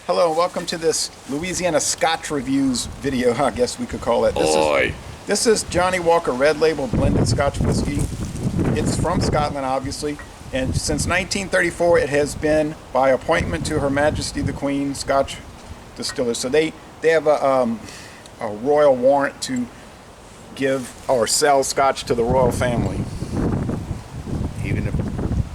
Hello and welcome to this Louisiana Scotch Reviews video, I guess we could call it. This is Johnnie Walker Red Label blended Scotch whiskey. It's from Scotland, obviously, and since 1934 it has been by appointment to Her Majesty the Queen Scotch Distillers. So they have a royal warrant to give or sell Scotch to the royal family. Even if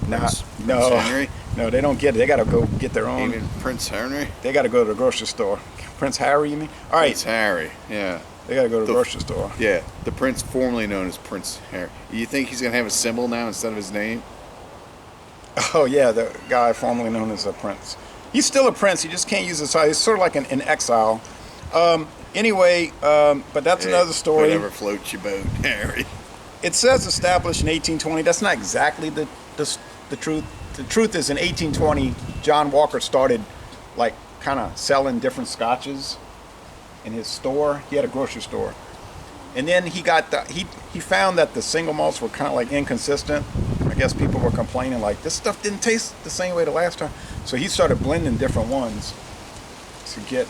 Prince Henry? No, they don't get it. They got to go get their own. Even Prince Henry? They got to go to the grocery store. Prince Harry, you mean? All right. Prince Harry, yeah. They got to go to the grocery store. Yeah, the prince formerly known as Prince Harry. You think he's going to have a symbol now instead of his name? Oh, yeah, the guy formerly known as a prince. He's still a prince. He just can't use his title. He's sort of like in exile. Anyway, but that's another story. Whatever floats your boat, Harry. It says established in 1820. That's not exactly the truth. The truth is, in 1820, John Walker started, like, kind of selling different scotches in his store. He had a grocery store, and then he found that the single malts were kind of like inconsistent. I guess people were complaining like this stuff didn't taste the same way the last time. So he started blending different ones to get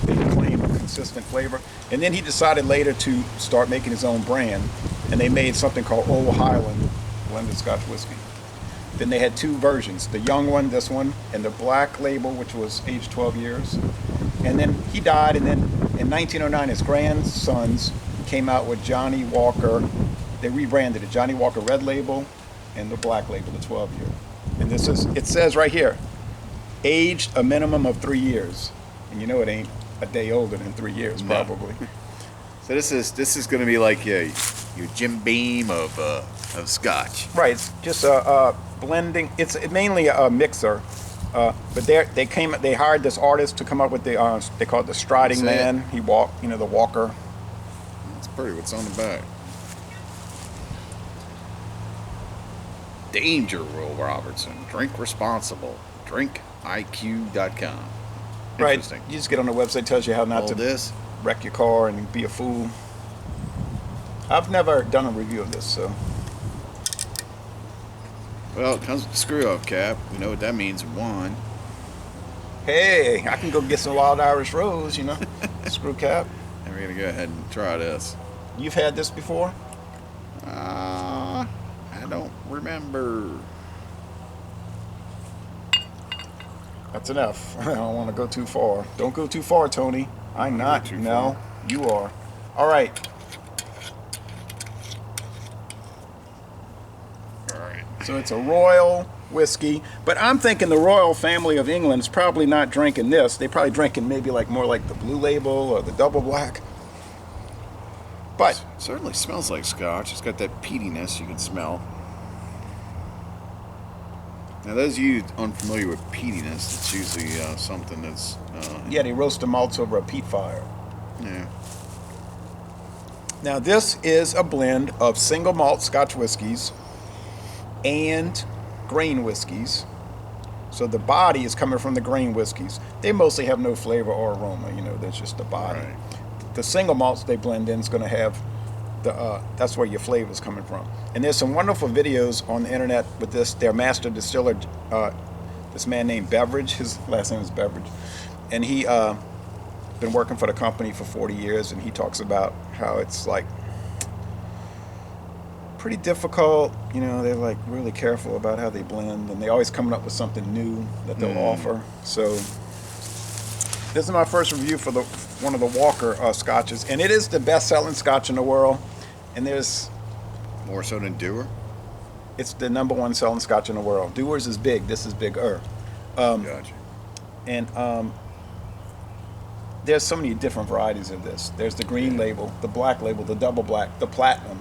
the claim of consistent flavor. And then he decided later to start making his own brand, and they made something called Old Highland blended Scotch whiskey. Then they had two versions, the young one, this one, and the black label, which was aged 12 years. And then he died, and then in 1909, his grandsons came out with Johnnie Walker. They rebranded it, Johnnie Walker Red Label and the black label, the 12-year. And it says right here, aged a minimum of 3 years. And you know it ain't a day older than 3 years, probably. So this is going to be like your Jim Beam of Scotch. Right, it's just a blending. It's mainly a mixer, but they hired this artist to come up with the they call it the striding man. He walked, the walker. That's pretty. What's on the back? Danger, Will Robertson. Drink responsible. DrinkIQ.com. Right. You just get on the website, it tells you how not to wreck your car and be a fool. I've never done a review of this, so. Well, it comes with the screw-off cap. We know what that means. One. Hey, I can go get some Wild Irish Rose, screw cap. And we're going to go ahead and try this. You've had this before? I don't remember. That's enough. I don't want to go too far. Don't go too far, Tony. I'm not. No, you are. All right. So it's a royal whiskey, but I'm thinking the royal family of England is probably not drinking this. They probably drinking maybe more like the blue label or the double black. But it certainly smells like Scotch. It's got that peatiness you can smell. Now, those of you unfamiliar with peatiness, it's usually something that's yeah, they roast the malts over a peat fire. Yeah. Now this is a blend of single malt Scotch whiskeys and grain whiskeys. So the body is coming from the grain whiskeys. They mostly have no flavor or aroma, there's just the body. Right. The single malts they blend in is going to have that's where your flavor is coming from. And there's some wonderful videos on the internet with their master distiller, this man named Beveridge. His last name is Beveridge, and he been working for the company for 40 years, and he talks about how it's like pretty difficult. They're like really careful about how they blend, and they always coming up with something new that they'll offer. So this is my first review for one of the Walker scotches, and it is the best-selling scotch in the world. And there's more so than Dewar. It's the #1 selling scotch in the world. Dewar's is big. This is bigger. Gotcha. And there's so many different varieties of this. There's the green label, the black label, the double black, the platinum,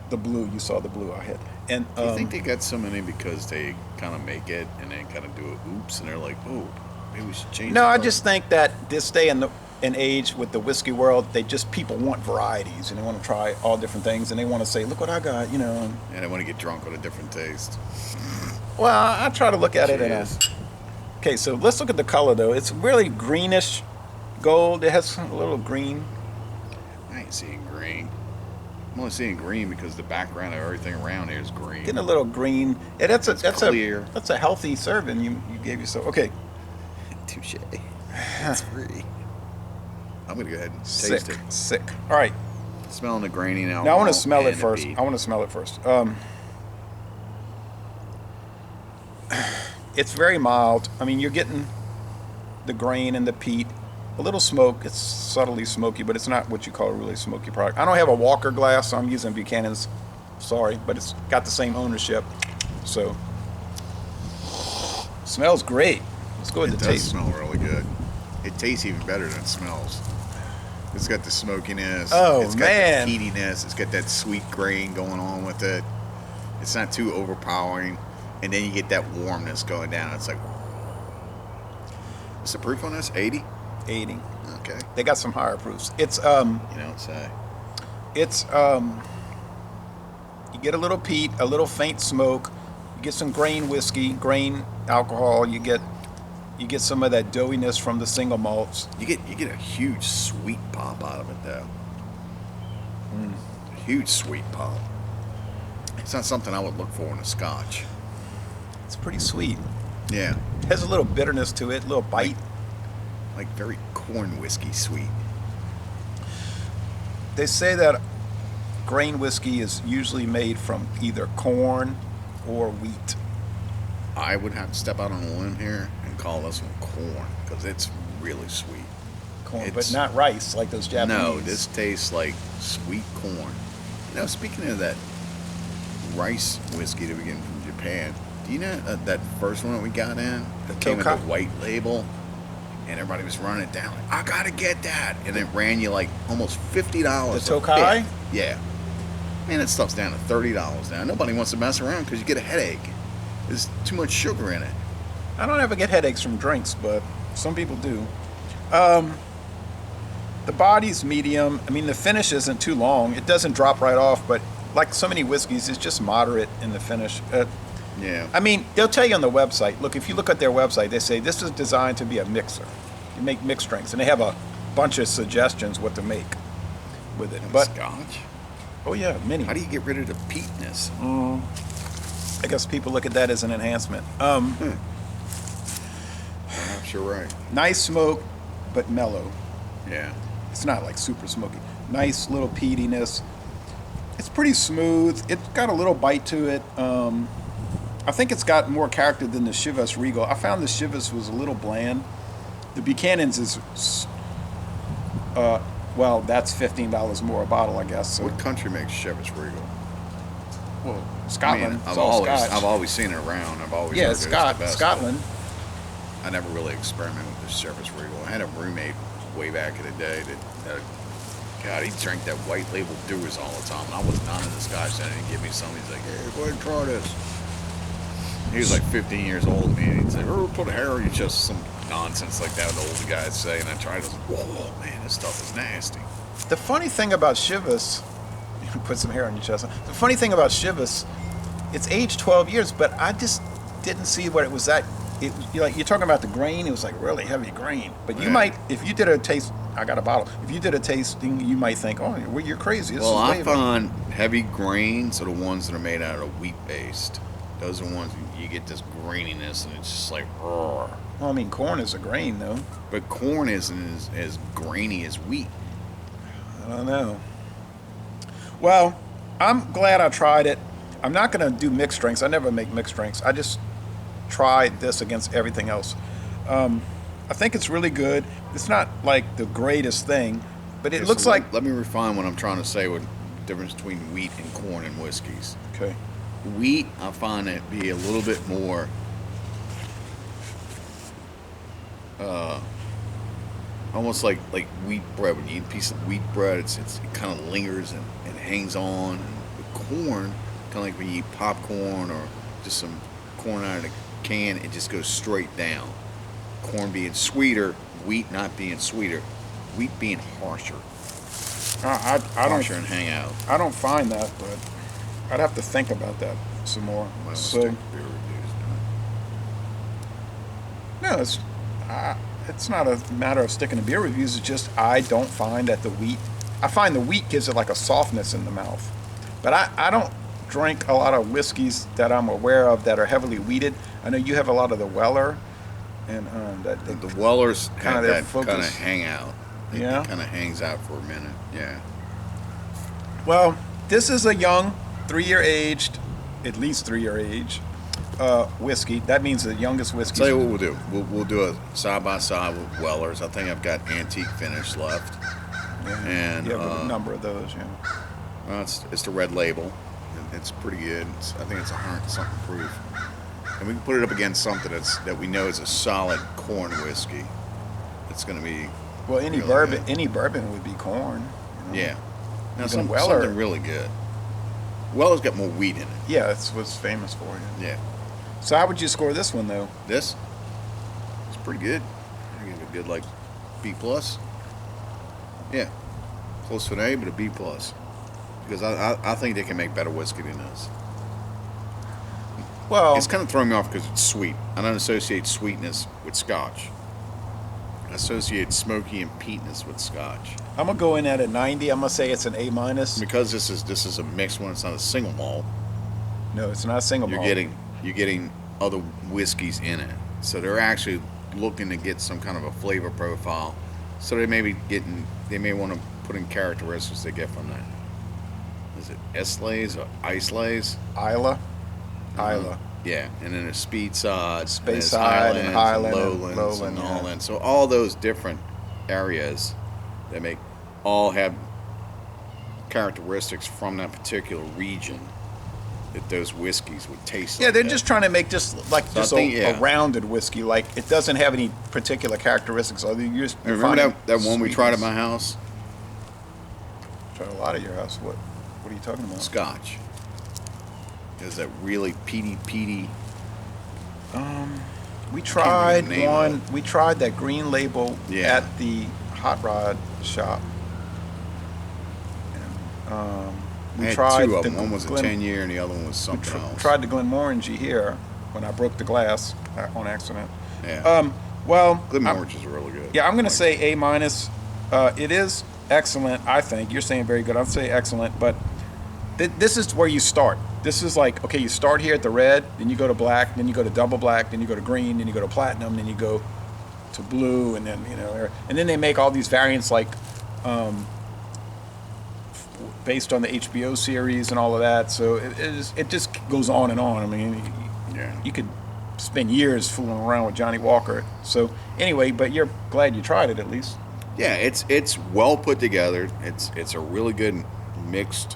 the blue. You saw the blue I had. And do you think they got so many because they kind of make it and then kind of do it oops and they're like, oh, maybe we should change? No, I just think that this day in age with the whiskey world, people want varieties and they want to try all different things and they want to say, look what I got, And they want to get drunk with a different taste. Well, I try to look at it okay, so let's look at the color though. It's really greenish gold. It has a little green. I ain't seeing green. I'm only seeing green because the background of everything around here is green. Getting a little green. Yeah, that's clear. That's a healthy serving you gave yourself. Okay. Touche. It's free. I'm gonna go ahead and Sick, taste it. sick. All right. Smelling the grainy now. Now I want to smell it first. I want to smell it first. It's very mild. I mean, you're getting the grain and the peat, a little smoke. It's subtly smoky, but it's not what you call a really smoky product. I don't have a Walker glass, so I'm using Buchanan's. Sorry, but it's got the same ownership. So, smells great. Let's go with the taste. It does smell really good. It tastes even better than it smells. It's got the smokiness. Oh, it's got man. the peatiness. It's got that sweet grain going on with it. It's not too overpowering. And then you get that warmness going down. It's like, what's the proof on this? 80? 80. Okay. They got some higher proofs. It's You don't say. It's you get a little peat, a little faint smoke. You get some grain whiskey, grain alcohol. You get some of that doughiness from the single malts. You get a huge sweet pop out of it though. A huge sweet pop. It's not something I would look for in a scotch. It's pretty sweet. Yeah. It has a little bitterness to it, a little bite. Like very corn whiskey sweet. They say that grain whiskey is usually made from either corn or wheat. I would have to step out on a limb here and call this one corn because it's really sweet. Corn, but not rice like those Japanese. No, this tastes like sweet corn. Now, speaking of that rice whiskey that we get from Japan, do you know that first one that we got in that came with the white label, and everybody was running it down like, I gotta get that, and it ran you like almost $50. The Tokai? Yeah. Man, that stuff's down to $30 now. Nobody wants to mess around because you get a headache. There's too much sugar in it. I don't ever get headaches from drinks, but some people do. The body's medium. I mean, the finish isn't too long. It doesn't drop right off, but like so many whiskeys, it's just moderate in the finish. Yeah. I mean, they'll tell you on the website. Look, if you look at their website, they say this is designed to be a mixer. You make mixed drinks, and they have a bunch of suggestions what to make with it. But scotch? Oh yeah, many. How do you get rid of the peatness? I guess people look at that as an enhancement. Perhaps you're right. Nice smoke, but mellow. Yeah. It's not like super smoky. Nice little peatiness. It's pretty smooth. It's got a little bite to it. I think it's got more character than the Chivas Regal. I found the Chivas was a little bland. The Buchanan's is, well, that's $15 more a bottle, I guess. So. What country makes Chivas Regal? Well, Scotland. I mean, I've always seen it around. I've always heard it's the best, Scotland. I never really experimented with the Chivas Regal. I had a roommate way back in the day that God, he drank that white label Dewar's all the time. And I was not in the Scotch, so he didn't give me some. He's like, hey, go ahead and try this. He was like 15 years old, and he'd say, oh, put a hair on your chest, some nonsense like that the older guys say. And I tried it. I was like, whoa, man, this stuff is nasty. The funny thing about Chivas, you put some hair on your chest. The funny thing about Chivas, it's aged 12 years, but I just didn't see what it was that. You're talking about the grain. It was like really heavy grain. But you might, if you did a taste, I got a bottle. If you did a tasting, you might think, oh, well, you're crazy. This Well, is I find heavy grains are the ones that are made out of wheat based. Those are the ones you get this graininess, and it's just like, roar. Well, I mean, corn is a grain, though. But corn isn't as grainy as wheat. I don't know. Well, I'm glad I tried it. I'm not going to do mixed drinks. I never make mixed drinks. I just tried this against everything else. I think it's really good. It's not like the greatest thing, but it looks like... Let me refine what I'm trying to say with the difference between wheat and corn and whiskeys. Okay. Wheat, I find it be a little bit more almost like wheat bread. When you eat a piece of wheat bread, it kind of lingers and hangs on. And with corn, kind of like when you eat popcorn or just some corn out of a can, it just goes straight down. Corn being sweeter, wheat not being sweeter, wheat being harsher. I don't Harsher and hang out. I don't find that, but I'd have to think about that some more. Well, So beer reviews, no, it's not a matter of sticking to beer reviews. It's just I don't find that the wheat. I find the wheat gives it like a softness in the mouth, but I don't drink a lot of whiskeys that I'm aware of that are heavily wheated. I know you have a lot of the Weller. and that they, The Wellers Kinda have their that kind of focus. hangout. Yeah. It kind of hangs out for a minute. Yeah. well, this is a young, 3-year aged, at least 3-year age whiskey. That means the youngest whiskey. Tell you what we'll do. We'll do a side by side with Wellers. I think I've got antique finish left. And you have a number of those. Yeah. well, it's the Red Label. It's pretty good. I think it's 100 something proof. And we can put it up against something that we know is a solid corn whiskey. It's going to be Well, any really bourbon, good. any bourbon would be corn. You know? Yeah. Now Even something really good. Weller's got more wheat in it. Yeah, that's what's famous for. Yeah. Yeah. So how would you score this one though? This, it's pretty good. I give it a good like B plus. Yeah, close to an A, but a B plus. Because I think they can make better whiskey than this. Well, It's kind of throwing me off because it's sweet. I don't associate sweetness with Scotch. I associate smoky and peatness with Scotch. I'm gonna go in at a 90. I'm gonna say it's an A minus. Because this is a mixed one. It's not a single malt. No, it's not a single You're malt. getting other whiskeys in it. So they're actually looking to get some kind of a flavor profile. So they may want to put in characteristics they get from that. Is it Eslays or Iselays? Isla. Yeah, and then there's Speedside, and Speyside there's and Highland and Lowlands, Lowland, and all yeah. that. So all those different areas that all have characteristics from that particular region that those whiskeys would taste. Yeah, like they're that. just trying to make just So I think, a rounded whiskey. Like it doesn't have any particular characteristics. Other than you're Remember finding that one we tried at sweetness. my house? Tried a lot at your house. What are you talking about? Scotch. There's that really peaty. We tried the name one. of We tried that green label Yeah. at the hot rod shop. And, I we had tried two of the them. One was a Glen- 10-year and the other one was something else. Tried the Glenmorangie here when I broke the glass on accident. Yeah. Well, Glenmorangie is really good. yeah, I'm going to say A minus. It is excellent, I think. You're saying very good. I'd say excellent, but this is where you start. This is like, okay, you start here at the red, then you go to black, then you go to double black, then you go to green, then you go to platinum, then you go to blue, and then and then they make all these variants like based on the HBO series and all of that. So it just goes on and on. I mean, Yeah. you could spend years fooling around with Johnnie Walker. So anyway, but you're glad you tried it at least. Yeah, it's well put together. It's a really good mixed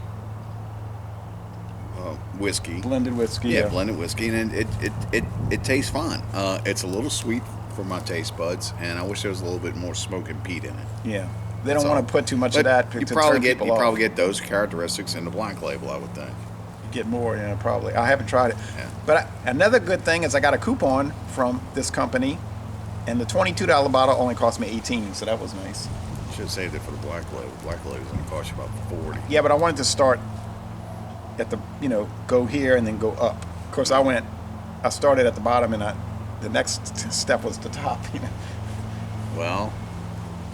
whiskey. Blended whiskey. Yeah, blended whiskey, and it tastes fine. It's a little sweet for my taste buds, and I wish there was a little bit more smoke and peat in it. Yeah. They don't That's want all. to put too much But of that to you turn probably people off. get those characteristics in the black label, I would think. You get more, yeah, probably. I haven't tried it. Yeah. But another good thing is I got a coupon from this company, and the $22 bottle only cost me $18, so that was nice. Should have saved it for the black label. Black label's gonna cost you about $40. Yeah, but I wanted to start at the, go here and then go up. Of course, I started at the bottom, and the next step was the top, Well,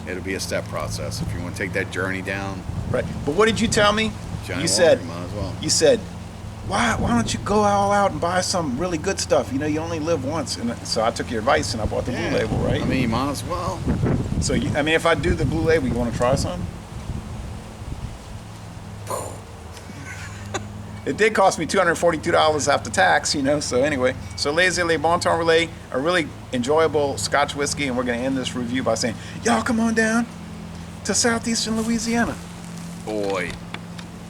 it'll be a step process. If you want to take that journey down, Right. But what did you tell me? Johnnie You Walker, said, might as well. you said, why don't you go all out and buy some really good stuff? You only live once. And so I took your advice and I bought the Yeah. Blue Label, right? I mean, you might as well. So, if I do the Blue Label, you want to try some? It did cost me $242 after tax, so anyway. So Les Le Bon Temps Relais, a really enjoyable Scotch whiskey, and we're going to end this review by saying, y'all come on down to southeastern Louisiana. Boy,